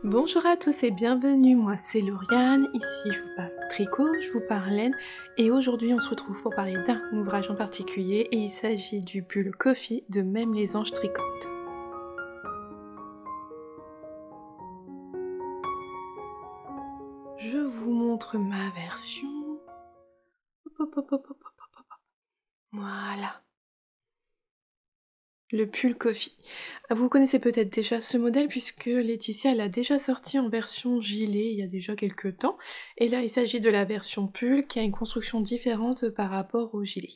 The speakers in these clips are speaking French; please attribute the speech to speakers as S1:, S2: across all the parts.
S1: Bonjour à tous et bienvenue, moi c'est Lauriane, ici je vous parle tricot, je vous parle laine et aujourd'hui on se retrouve pour parler d'un ouvrage en particulier et il s'agit du pull Coffee de Même les anges tricotent. Je vous montre ma version. Hop, hop, hop, hop, hop, hop, hop, hop. Voilà. Le pull Coffee. Vous connaissez peut-être déjà ce modèle puisque Laetitia l'a déjà sorti en version gilet il y a déjà quelques temps. Et là il s'agit de la version pull qui a une construction différente par rapport au gilet.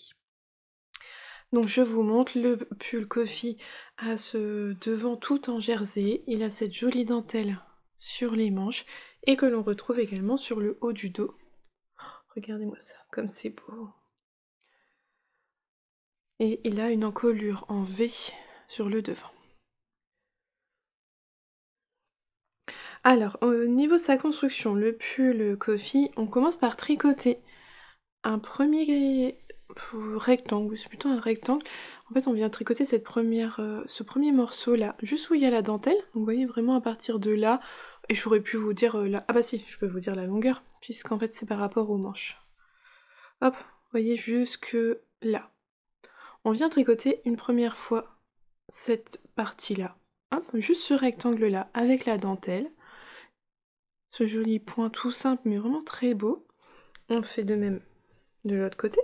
S1: Donc je vous montre le pull Coffee à ce devant tout en jersey. Il a cette jolie dentelle sur les manches et que l'on retrouve également sur le haut du dos. Regardez-moi ça, comme c'est beau. Et il a une encolure en V sur le devant. Alors, au niveau de sa construction, le pull Coffee, on commence par tricoter un premier rectangle, c'est plutôt un rectangle. En fait, on vient tricoter ce premier morceau là, juste où il y a la dentelle. Donc, vous voyez vraiment à partir de là, et j'aurais pu vous dire ah bah si, je peux vous dire la longueur, puisqu'en fait c'est par rapport aux manches. Hop, vous voyez jusque là. On vient tricoter une première fois cette partie-là. Hop, juste ce rectangle-là avec la dentelle. Ce joli point tout simple mais vraiment très beau. On fait de même de l'autre côté.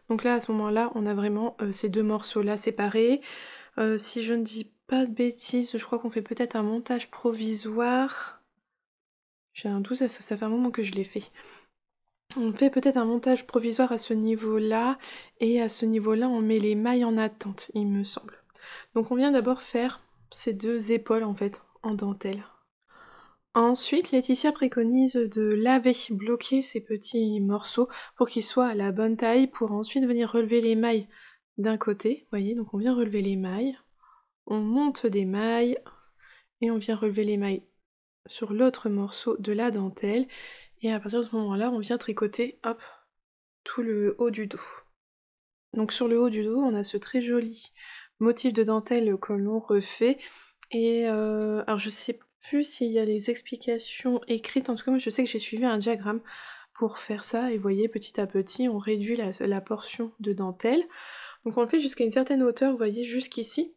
S1: Donc là, à ce moment-là, on a vraiment ces deux morceaux-là séparés. Si je ne dis pas de bêtises, je crois qu'on fait peut-être un montage provisoire. J'ai un doute, ça fait un moment que je l'ai fait. On fait peut-être un montage provisoire à ce niveau-là, et à ce niveau-là, on met les mailles en attente, il me semble. Donc on vient d'abord faire ces deux épaules, en fait, en dentelle. Ensuite, Laetitia préconise de laver, bloquer ces petits morceaux pour qu'ils soient à la bonne taille, pour ensuite venir relever les mailles d'un côté, vous voyez, donc on vient relever les mailles, on monte des mailles, et on vient relever les mailles sur l'autre morceau de la dentelle, et à partir de ce moment-là, on vient tricoter, hop, tout le haut du dos. Donc sur le haut du dos, on a ce très joli motif de dentelle que l'on refait, et alors je sais plus s'il y a les explications écrites, en tout cas moi je sais que j'ai suivi un diagramme pour faire ça, et vous voyez, petit à petit, on réduit la portion de dentelle. Donc on le fait jusqu'à une certaine hauteur, vous voyez, jusqu'ici,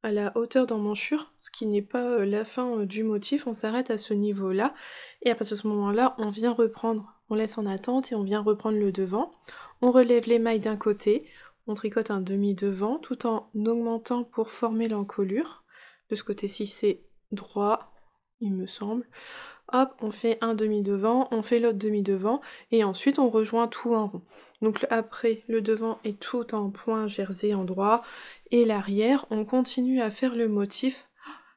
S1: à la hauteur d'emmanchure, ce qui n'est pas la fin du motif, on s'arrête à ce niveau-là, et à partir de ce moment-là, on vient reprendre, on laisse en attente, et on vient reprendre le devant. On relève les mailles d'un côté, on tricote un demi-devant, tout en augmentant pour former l'encolure. De ce côté-ci, c'est droit, il me semble. Hop, on fait un demi-devant, on fait l'autre demi-devant, et ensuite on rejoint tout en rond. Donc après, le devant est tout en point jersey en droit, et l'arrière, on continue à faire le motif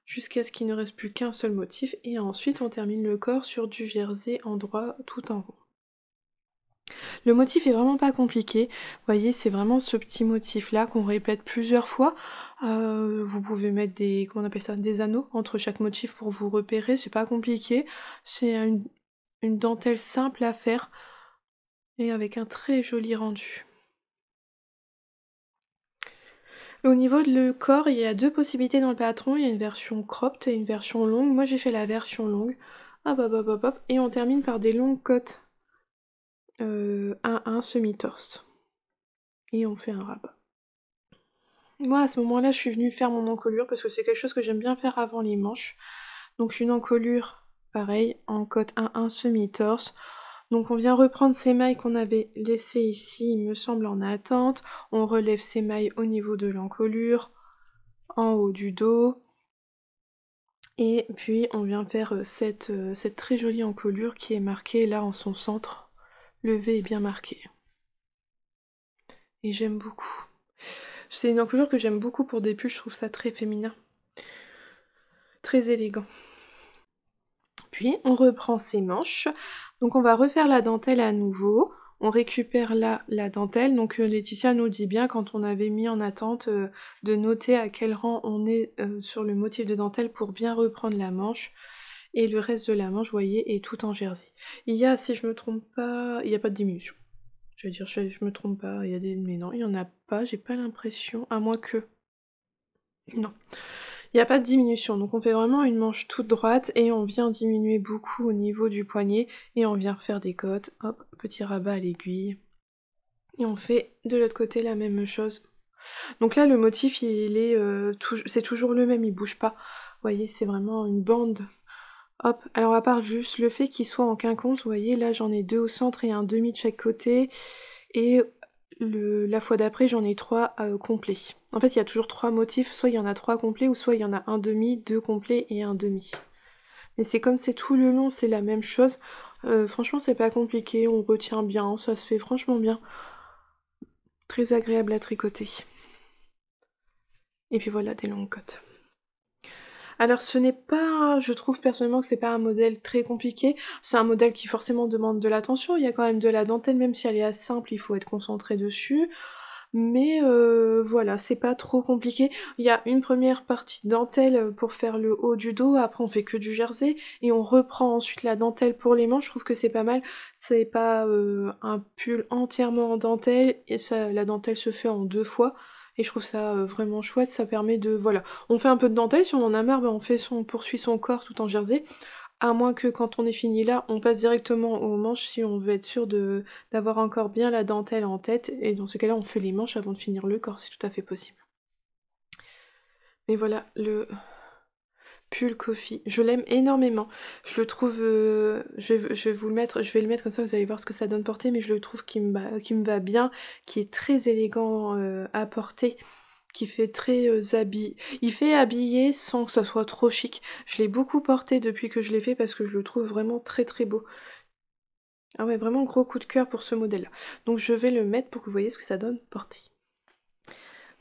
S1: jusqu'à ce qu'il ne reste plus qu'un seul motif, et ensuite on termine le corps sur du jersey en droit tout en rond. Le motif est vraiment pas compliqué, vous voyez, c'est vraiment ce petit motif là qu'on répète plusieurs fois. Vous pouvez mettre des, comment on appelle ça, des anneaux entre chaque motif pour vous repérer, c'est pas compliqué, c'est une dentelle simple à faire et avec un très joli rendu. Au niveau de le corps, il y a deux possibilités dans le patron, il y a une version cropped et une version longue. Moi j'ai fait la version longue, hop hop hop hop hop, et on termine par des longues côtes 1-1 semi-torse. Et on fait un rabat. Moi, à ce moment-là, je suis venue faire mon encolure parce que c'est quelque chose que j'aime bien faire avant les manches. Donc une encolure, pareil, en côte 1-1 semi-torse. Donc on vient reprendre ces mailles qu'on avait laissées ici, il me semble, en attente. On relève ces mailles au niveau de l'encolure, en haut du dos. Et puis on vient faire cette très jolie encolure qui est marquée là en son centre. Le V est bien marqué. Et j'aime beaucoup. C'est une encolure que j'aime beaucoup pour des pulls, je trouve ça très féminin. Très élégant. Puis on reprend ses manches, donc on va refaire la dentelle à nouveau, on récupère là la dentelle, donc Laetitia nous dit bien quand on avait mis en attente de noter à quel rang on est sur le motif de dentelle pour bien reprendre la manche, et le reste de la manche, vous voyez, est tout en jersey. Il y a, si je me trompe pas, il n'y a pas de diminution. Je veux dire, je me trompe pas, il y a des... mais non, il n'y en a pas, j'ai pas l'impression, à moins que... Non. Il n'y a pas de diminution, donc on fait vraiment une manche toute droite et on vient diminuer beaucoup au niveau du poignet et on vient refaire des côtes, hop, petit rabat à l'aiguille. Et on fait de l'autre côté la même chose. Donc là le motif il est c'est toujours le même, il bouge pas. Vous voyez, c'est vraiment une bande. Hop, alors à part juste le fait qu'il soit en quinconce, vous voyez, là j'en ai 2 au centre et un demi de chaque côté. Et la fois d'après, j'en ai 3 complets. En fait, il y a toujours 3 motifs, soit il y en a 3 complets, ou soit il y en a un demi, 2 complets et un demi. Mais c'est comme c'est tout le long, c'est la même chose. Franchement, c'est pas compliqué, on retient bien, ça se fait franchement bien. Très agréable à tricoter. Et puis voilà, des longues côtes. Alors ce n'est pas, je trouve personnellement que c'est pas un modèle très compliqué, c'est un modèle qui forcément demande de l'attention, il y a quand même de la dentelle, même si elle est assez simple, il faut être concentré dessus. Mais voilà, c'est pas trop compliqué. Il y a une première partie de dentelle pour faire le haut du dos, après on fait que du jersey, et on reprend ensuite la dentelle pour les manches, je trouve que c'est pas mal. C'est pas un pull entièrement en dentelle, et ça, la dentelle se fait en 2 fois. Et je trouve ça vraiment chouette, ça permet de... Voilà, on fait un peu de dentelle, si on en a marre, ben on poursuit son corps tout en jersey. À moins que quand on est fini là, on passe directement aux manches si on veut être sûr d'avoir encore bien la dentelle en tête. Et dans ce cas-là, on fait les manches avant de finir le corps, c'est tout à fait possible. Mais voilà, le pull coffee, je l'aime énormément. Je le trouve, je vais vous le mettre, je vais le mettre comme ça, vous allez voir ce que ça donne porter, mais je le trouve qui me va bien, qui est très élégant à porter, qui fait très il fait habillé sans que ça soit trop chic. Je l'ai beaucoup porté depuis que je l'ai fait parce que je le trouve vraiment très très beau. Ah ouais, vraiment gros coup de cœur pour ce modèle-là. Donc je vais le mettre pour que vous voyez ce que ça donne porté.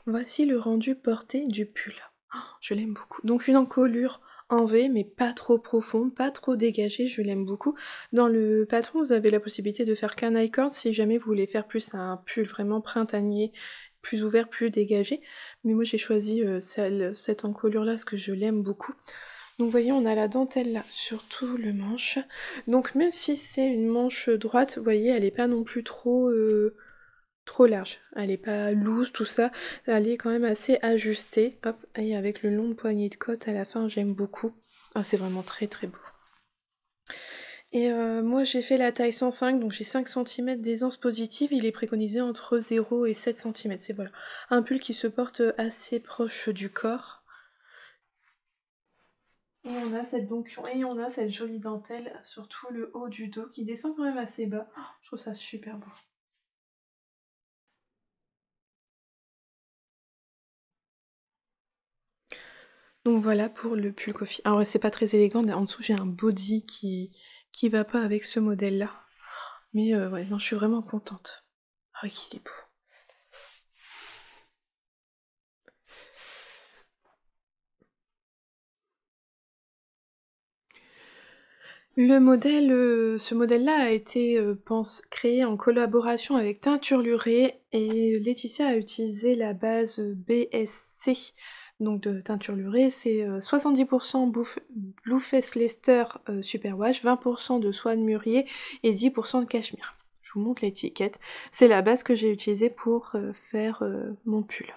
S1: Voici le rendu porté du pull. Oh, je l'aime beaucoup. Donc une encolure en V, mais pas trop profonde, pas trop dégagée, je l'aime beaucoup. Dans le patron, vous avez la possibilité de faire qu'un I-cord si jamais vous voulez faire plus un pull vraiment printanier, plus ouvert, plus dégagé. Mais moi j'ai choisi cette encolure-là parce que je l'aime beaucoup. Donc vous voyez, on a la dentelle là sur tout le manche. Donc même si c'est une manche droite, vous voyez, elle est pas non plus trop large. Elle est pas loose, tout ça. Elle est quand même assez ajustée. Hop, et avec le long poignet de côte à la fin, j'aime beaucoup. Ah, c'est vraiment très très beau. Et moi j'ai fait la taille 105, donc j'ai 5 cm d'aisance positive. Il est préconisé entre 0 et 7 cm. C'est voilà, un pull qui se porte assez proche du corps. Et on a cette jolie dentelle sur tout le haut du dos qui descend quand même assez bas. Oh, je trouve ça super beau. Donc voilà pour le pull coffee. Alors c'est pas très élégant, en dessous j'ai un body qui va pas avec ce modèle-là. Mais ouais, non, je suis vraiment contente. Ah oui, il est beau. Ce modèle-là a été créé en collaboration avec Teinture Lurée et Laetitia a utilisé la base BSC, donc de Teinture Lurée, c'est 70% Blueface Leicester Superwash, 20% de soie de mûrier et 10% de cachemire. Je vous montre l'étiquette. C'est la base que j'ai utilisée pour faire mon pull.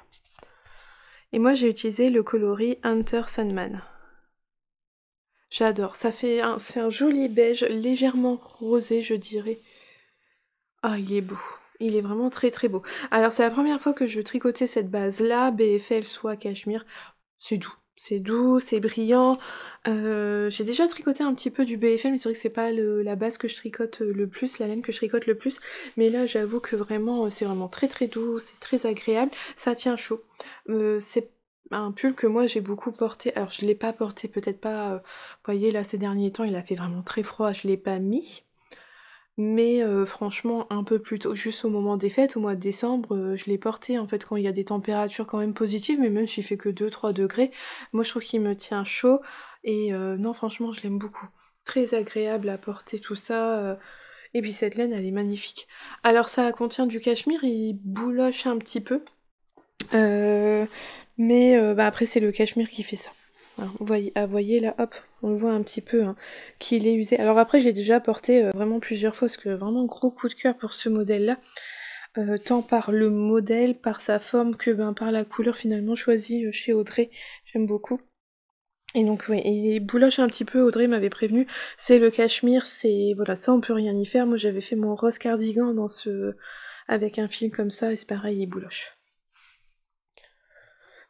S1: Et moi j'ai utilisé le coloris Hunter Sandman. J'adore, c'est un joli beige, légèrement rosé je dirais. Ah il est beau, il est vraiment très très beau. Alors c'est la première fois que je tricotais cette base là, BFL soie cachemire, c'est doux, c'est brillant. J'ai déjà tricoté un petit peu du BFL mais c'est vrai que c'est pas la base que je tricote le plus, la laine que je tricote le plus. Mais là j'avoue que vraiment c'est vraiment très très doux, c'est très agréable, ça tient chaud. C'est un pull que moi j'ai beaucoup porté, alors je l'ai pas porté, peut-être pas, vous voyez là ces derniers temps il a fait vraiment très froid, je l'ai pas mis. Mais franchement un peu plus tôt, juste au moment des fêtes, au mois de décembre, je l'ai porté en fait quand il y a des températures quand même positives, mais même s'il fait que 2-3 degrés, moi je trouve qu'il me tient chaud et non franchement je l'aime beaucoup. Très agréable à porter tout ça, et puis cette laine elle est magnifique. Alors ça contient du cachemire, il bouloche un petit peu, mais bah, après c'est le cachemire qui fait ça. Alors, vous voyez là, hop, on le voit un petit peu hein, qu'il est usé. Alors après, je l'ai déjà porté vraiment plusieurs fois, parce que vraiment gros coup de cœur pour ce modèle-là. Tant par le modèle, par sa forme, que ben, par la couleur finalement choisie chez Audrey. J'aime beaucoup. Et donc oui, il bouloche un petit peu, Audrey m'avait prévenu, c'est le cachemire, c'est... Voilà, ça on peut rien y faire. Moi j'avais fait mon rose cardigan dans ce... avec un fil comme ça, et c'est pareil, il bouloche.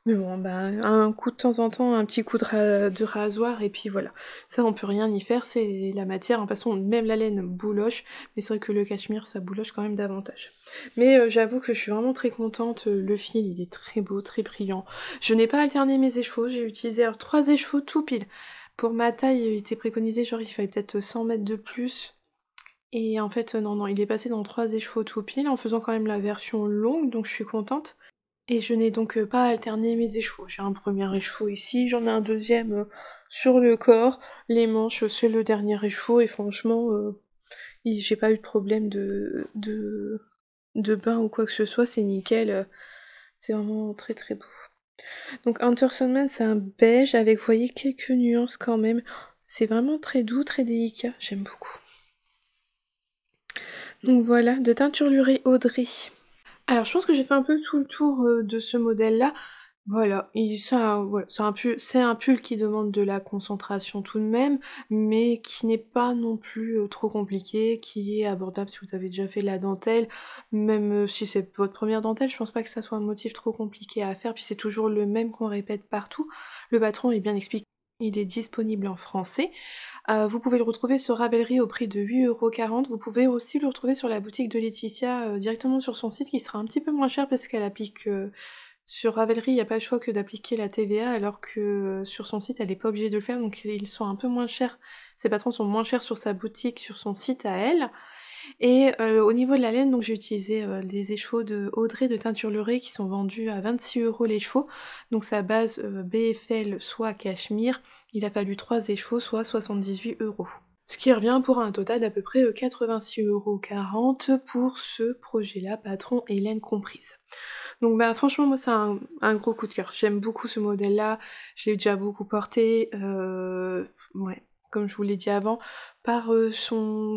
S1: Mais bon, bah, un coup de temps en temps, un petit coup de rasoir, et puis voilà. Ça, on peut rien y faire, c'est la matière. En façon, même la laine bouloche, mais c'est vrai que le cachemire, ça bouloche quand même davantage. Mais j'avoue que je suis vraiment très contente. Le fil, il est très beau, très brillant. Je n'ai pas alterné mes échevaux, j'ai utilisé alors 3 écheveaux tout pile. Pour ma taille, il était préconisé, genre il fallait peut-être 100 mètres de plus. Et en fait, non, il est passé dans 3 écheveaux tout pile, en faisant quand même la version longue, donc je suis contente. Et je n'ai donc pas alterné mes écheveaux. J'ai un premier écheveau ici, j'en ai un deuxième sur le corps. Les manches, c'est le dernier écheveau, et franchement, j'ai pas eu de problème de bain ou quoi que ce soit, c'est nickel. C'est vraiment très très beau. Donc Hunter Sandman, c'est un beige avec, vous voyez, quelques nuances quand même. C'est vraiment très doux, très délicat, j'aime beaucoup. Donc voilà, de teinturlurer Audrey. Alors je pense que j'ai fait un peu tout le tour de ce modèle-là. Voilà, voilà, c'est un pull qui demande de la concentration tout de même, mais qui n'est pas non plus trop compliqué, qui est abordable si vous avez déjà fait de la dentelle, même si c'est votre première dentelle, je pense pas que ça soit un motif trop compliqué à faire, puis c'est toujours le même qu'on répète partout. Le patron est bien expliqué, il est disponible en français. Vous pouvez le retrouver sur Ravelry au prix de 8,40 €. Vous pouvez aussi le retrouver sur la boutique de Laetitia directement sur son site, qui sera un petit peu moins cher parce qu'elle applique... sur Ravelry, il n'y a pas le choix que d'appliquer la TVA, alors que sur son site, elle n'est pas obligée de le faire, donc ils sont un peu moins chers. Ses patrons sont moins chers sur sa boutique, sur son site à elle. Et au niveau de la laine, donc j'ai utilisé des écheveaux de Audrey de teinture leurrée qui sont vendus à 26 € l'écheveau. Donc sa base BFL soit cachemire, il a fallu 3 écheveaux, soit 78 €. Ce qui revient pour un total d'à peu près 86,40 € pour ce projet-là, patron et laine comprise. Donc bah franchement moi c'est un gros coup de cœur, j'aime beaucoup ce modèle-là, je l'ai déjà beaucoup porté, ouais, comme je vous l'ai dit avant, par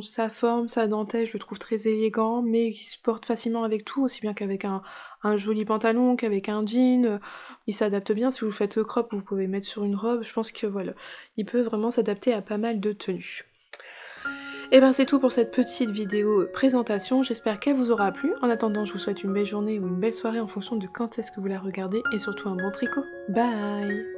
S1: sa forme, sa dentelle, je le trouve très élégant, mais il se porte facilement avec tout, aussi bien qu'avec un joli pantalon, qu'avec un jean, il s'adapte bien, si vous le faites crop, vous pouvez le mettre sur une robe, je pense que voilà, il peut vraiment s'adapter à pas mal de tenues. Et ben c'est tout pour cette petite vidéo présentation, j'espère qu'elle vous aura plu. En attendant, je vous souhaite une belle journée ou une belle soirée en fonction de quand est-ce que vous la regardez, et surtout un bon tricot. Bye!